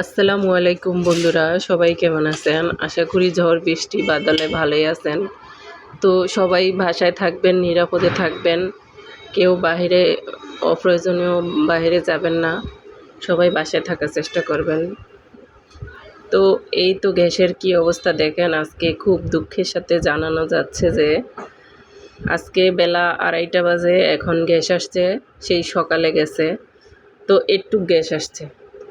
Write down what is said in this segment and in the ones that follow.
আসসালামু আলাইকুম বন্ধুরা, সবাই কেমন আছেন? আশা করি ঝড় বৃষ্টি বাদলে ভালোই আছেন। তো সবাই বাসায় থাকবেন, নিরাপদে থাকবেন। কেউ বাহিরে অপ্রয়োজনীয় বাহিরে যাবেন না। সবাই বাসায় থাকার চেষ্টা করবেন। তো এই তো গ্যাসের কি অবস্থা দেখেন। আজকে খুব দুঃখের সাথে জানানো যাচ্ছে যে আজকে বেলা 2:30 বাজে এখন গ্যাস আসছে, সেই সকালে গেছে। তো একটু গ্যাস আসছে।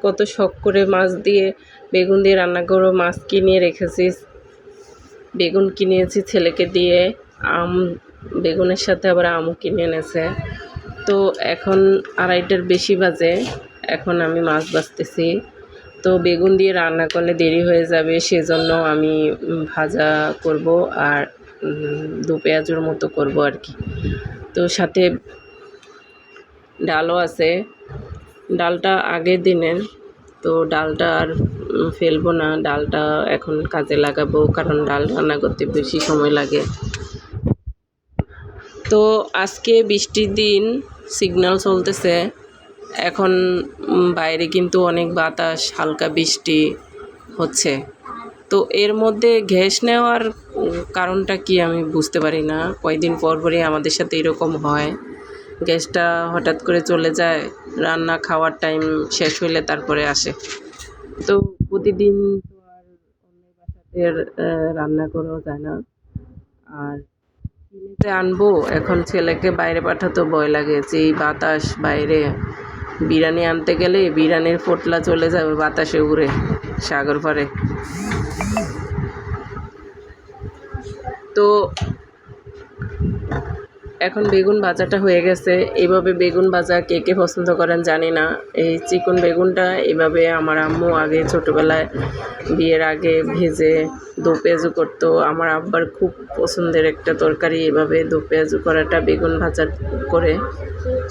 কত শখ করে মাছ দিয়ে বেগুন দিয়ে রান্না করো, মাছ কিনে রেখেছি, বেগুন কিনেছি ছেলেকে দিয়ে, বেগুনের সাথে আবার আমও কিনে এনেছে। তো এখন 2:30টার বেশি বাজে, এখন আমি মাছ ভাজতেছি। তো বেগুন দিয়ে রান্না করলে দেরি হয়ে যাবে, সেজন্য আমি ভাজা করব আর দু পেঁয়াজের মতো করব আর কি। তো সাথে ডালও আছে, ডালটা আগের দিনের, তো ডালটা আর ফেলবো না, ডালটা এখন কাজে লাগাবো, কারণ ডাল রান্না করতে বেশি সময় লাগে। তো আজকে বৃষ্টির দিন, সিগন্যাল চলতেছে এখন, বাইরে কিন্তু অনেক বাতাস, হালকা বৃষ্টি হচ্ছে। তো এর মধ্যে গ্যাস নেওয়ার কারণটা কি আমি বুঝতে পারি না। কয়েকদিন পর পরই আমাদের সাথে এরকম হয়, গ্যাসটা হঠাৎ করে চলে যায়, রান্না খাওয়ার টাইম শেষ হইলে তারপরে আসে। তো প্রতিদিন তো আর অন্যের বাসাতে রান্না করাও যায় না। আর কিনে যে আনবো, এখন ছেলেকে বাইরে পাঠাতেও ভয় লাগে, যে এই বাতাস, বাইরে বিরিয়ানি আনতে গেলে বিরিয়ানির পোটলা চলে যাবে বাতাসে উড়ে সাগর পাড়ে। তো এখন বেগুন ভাজাটা হয়ে গেছে। এইভাবে বেগুন ভাজা কে কে পছন্দ করেন জানি না। এই চিকন বেগুনটা এভাবে আমার আম্মু আগে ছোটোবেলায় বিয়ের আগে ভেজে দো পেঁয়াজু করতো। আমার আব্বার খুব পছন্দের একটা তরকারি এভাবে দো পেঁয়াজু করাটা, বেগুন ভাজা করে।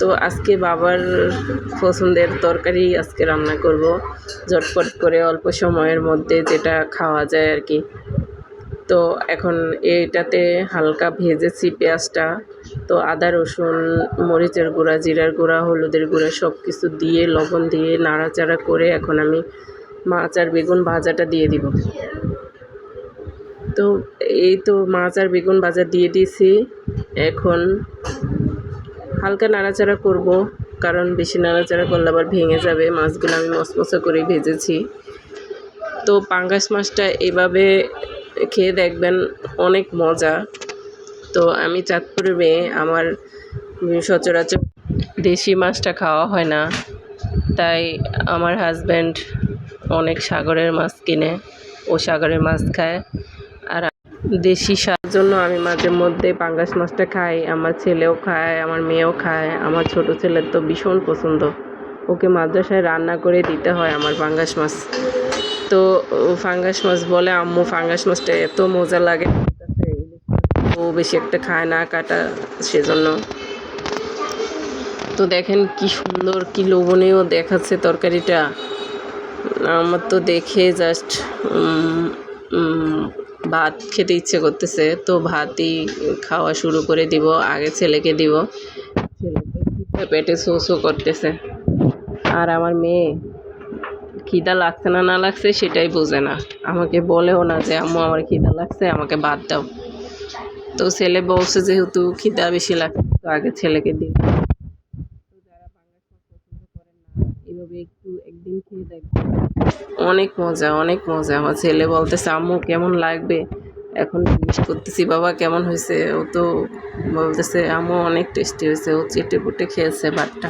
তো আজকে বাবার পছন্দের তরকারি আজকে রান্না করব, ঝটপট করে অল্প সময়ের মধ্যে যেটা খাওয়া যায় আর কি। তো এখন এইটাতে হালকা ভেজেছি পেঁয়াজটা। তো আদা, রসুন, মরিচের গুঁড়া, জিরার গুঁড়া, হলুদের গুঁড়া সব কিছু দিয়ে, লবণ দিয়ে নাড়াচাড়া করে এখন আমি মাছ আর বেগুন ভাজাটা দিয়ে দিব। তো এই তো মাছ আর বেগুন ভাজা দিয়ে দিয়েছি। এখন হালকা নাড়াচাড়া করব, কারণ বেশি নাড়াচাড়া করলে আবার ভেঙে যাবে। মাছগুলো আমি মচমচে করে ভেজেছি। তো পাঙ্গাস মাছটা এভাবে খেয়ে দেখবেন, অনেক মজা। তো আমি চাঁদপুরের মেয়ে, আমার সচরাচর দেশি মাছটা খাওয়া হয় না, তাই আমার হাজব্যান্ড অনেক সাগরের মাছ কিনে, ও সাগরের মাছ খায়। আর দেশি স্বাদের জন্য আমি মাঝে মধ্যে পাঙ্গাস মাছটা খাই, আমার ছেলেও খায়, আমার মেয়েও খায়। আমার ছোট ছেলের তো ভীষণ পছন্দ, ওকে মাদ্রাসায় রান্না করে দিতে হয় আমার পাঙ্গাস মাছ। তো ফাঙ্গাস মাছ বলে আম্মু, ফাঙ্গাস মাছটা এত মজা লাগে, ও বেশি একটা খায় না কাটা, সেজন্য। তো দেখেন কি সুন্দর, কি লোভনীয় দেখাচ্ছে তরকারিটা। আমার তো দেখে জাস্ট ভাত খেতে ইচ্ছে করতেছে। তো ভাতই খাওয়া শুরু করে দিব, আগে ছেলেকে দিব। ছেলে পেটে শো করতেছে, আর আমার মেয়ে খিদা লাগছে না না লাগছে সেটাই বোঝে না, আমাকে বলেও না যে আম্মু আমার খিদা লাগছে, আমাকে ভাত দাও। তো ছেলে বলছে যেহেতু খিদা বেশি লাগছে, তো আগে ছেলেকে দিই। তো যারা বাংলা পছন্দ করেন না, এভাবে একটু একদিন খেয়ে দেখবেন, অনেক মজা, অনেক মজা। আমার ছেলে বলতেছে আম্মু কেমন লাগবে, এখন জিজ্ঞেস করতেছি বাবা কেমন হয়েছে, ও তো বলতেছে আম্মু অনেক টেস্টি হয়েছে, ও চেটে পুটে খেয়েছে ভাতটা।